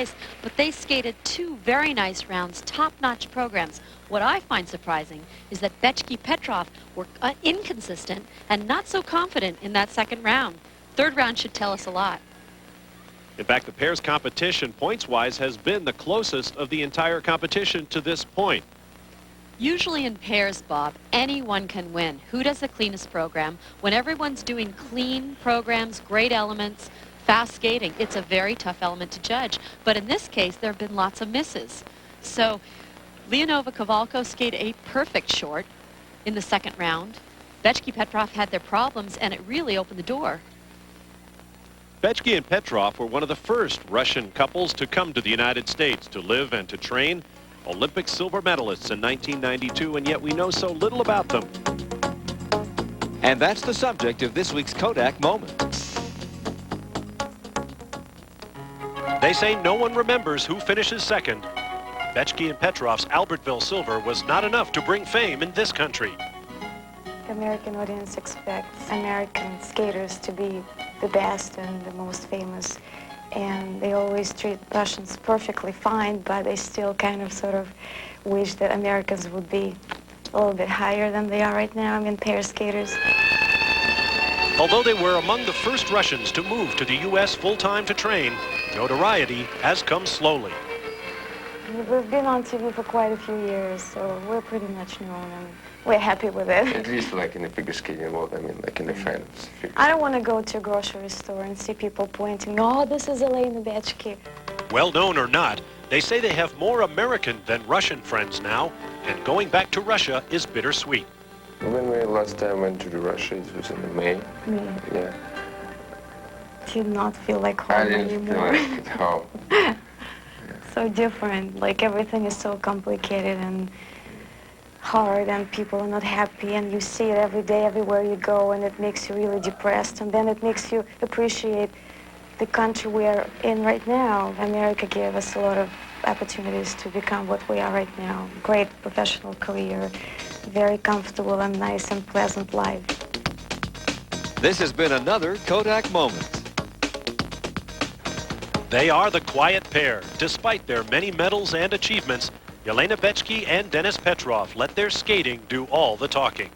twice, but they skated 2 very nice rounds, top-notch programs. What I find surprising is that Bechke-Petrov were inconsistent and not so confident in that second round. Third round should tell us a lot. In fact, the pairs competition points-wise has been the closest of the entire competition to this point. Usually in pairs, Bob, anyone can win. Who does the cleanest program? When everyone's doing clean programs, great elements, fast skating, it's a very tough element to judge. But in this case, there have been lots of misses. So Leonova-Kovalko skated a perfect short in the second round. Bechke-Petrov had their problems, and it really opened the door. Bechke and Petrov were one of the first Russian couples to come to the United States to live and to train. Olympic silver medalists in 1992, and yet we know so little about them. And that's the subject of this week's Kodak Moment. They say no one remembers who finishes second. Bechke and Petrov's Albertville silver was not enough to bring fame in this country. The American audience expects American skaters to be the best and the most famous. And they always treat Russians perfectly fine, but they still kind of sort of wish that Americans would be a little bit higher than they are right now. I mean, pair skaters. Although they were among the first Russians to move to the U.S. full-time to train, notoriety has come slowly. We've been on TV for quite a few years, so we're pretty much known, and we're happy with it. At least like in the figure skating world, I mean, like in the finals. I don't want to go to a grocery store and see people pointing, oh, this is Elena Bechke. Well known or not, they say they have more American than Russian friends now, and going back to Russia is bittersweet. When we last time went to Russia, it was in May. May. Yeah. Did not feel like home I didn't anymore. feel like at home. So different, like everything is so complicated and hard, and people are not happy, and you see it every day, everywhere you go, and it makes you really depressed, and then it makes you appreciate the country we are in right now. America gave us a lot of opportunities to become what we are right now. Great professional career, very comfortable and nice and pleasant life. This has been another Kodak Moment. They are the quiet pair. Despite their many medals and achievements, Elena Bechke and Denis Petrov let their skating do all the talking.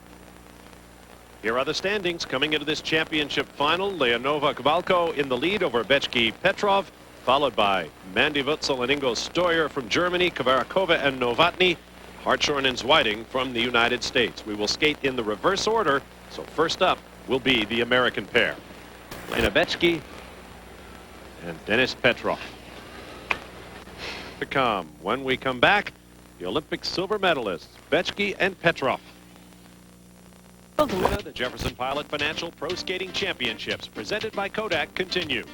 Here are the standings coming into this championship final. Leonova-Kovalko in the lead over Bechke-Petrov, followed by Mandy Wutzel and Ingo Stoyer from Germany, Kavarakova and Novotny, Hartshorn and Zweiting from the United States. We will skate in the reverse order, so first up will be the American pair. Elena Bechke and Denis Petrov. To come when we come back, the Olympic silver medalists Bechke and Petrov. The Jefferson Pilot Financial Pro Skating Championships presented by Kodak continue.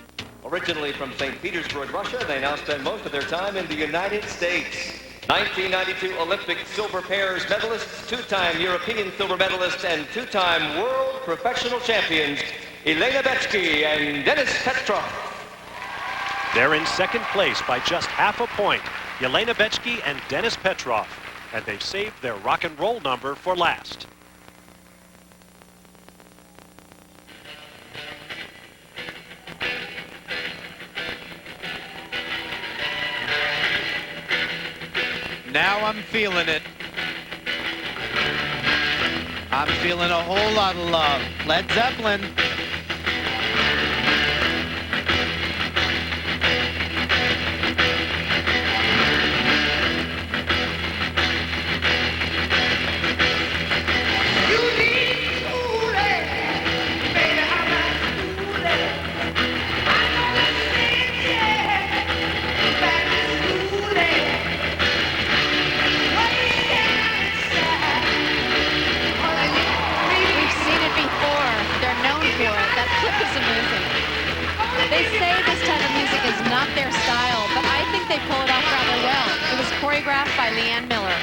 Originally from St. Petersburg, Russia, they now spend most of their time in the United States. 1992 Olympic silver pairs medalists, two-time European silver medalists, and two-time world professional champions, Elena Bechke and Denis Petrov. They're in second place by just half a point, Elena Bechke and Denis Petrov, and they've saved their rock and roll number for last. Now I'm feeling it. I'm feeling a whole lot of love. Led Zeppelin. They say this type of music is not their style, but I think they pull it off rather well. It was choreographed by Leanne Miller.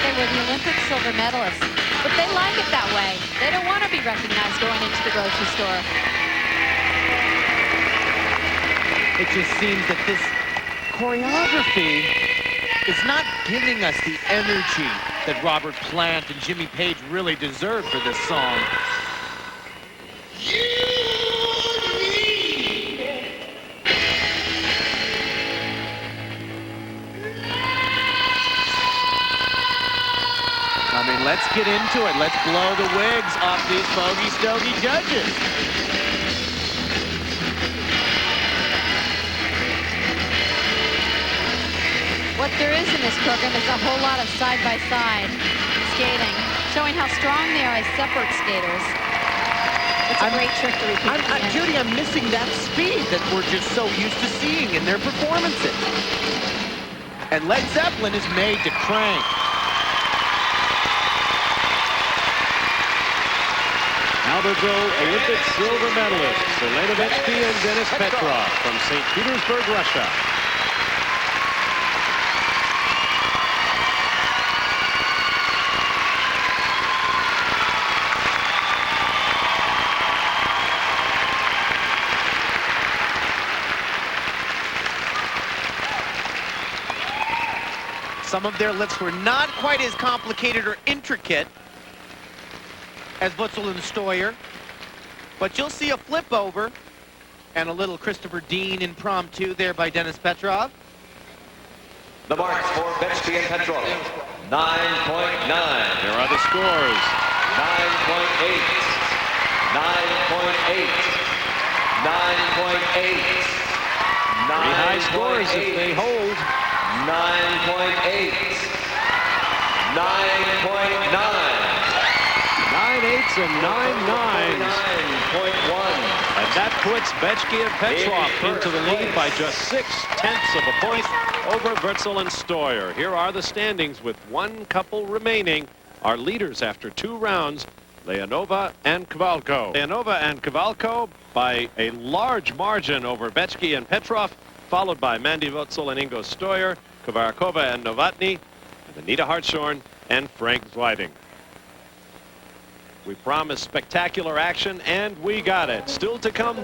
they were the Olympic silver medalists. But they like it that way. They don't want to be recognized going into the grocery store. It just seems that this choreography is not giving us the energy that Robert Plant and Jimmy Page really deserve for this song. I mean, let's get into it. Let's blow the wigs off these bogey stogie judges. What there is in this program is a whole lot of side-by-side skating, showing how strong they are as separate skaters. It's a great trick to repeat. Judy, I'm missing that speed that we're just so used to seeing in their performances. And Led Zeppelin is made to crank. Now they'll go Olympic silver medalists Yelena Bechke and Denis Petrov from St. Petersburg, Russia. Some of their lifts were not quite as complicated or intricate as Wurzel and Stoyer, but you'll see a flip over and a little Christopher Dean impromptu there by Denis Petrov. The marks for Bechke and Petrov, 9.9. Here are the scores. 9.8. 9.8. 9.8. Pretty high scores if they hold. 9.8. 9.9. 9/8 and 9/9. 9.1. And that puts Bechke and Petrov into the lead by just 0.6 of a point over Wurzel and Stoyer. Here are the standings with one couple remaining. Our leaders after 2 rounds, Leonova and Kowalko. Leonova and Kowalko by a large margin over Bechke and Petrov, followed by Mandy Wurzel and Ingo Stoyer, Kovarkova and Novotny, and Anita Hartshorn and Frank Zweiding. We promised spectacular action, and we got it. Still to come.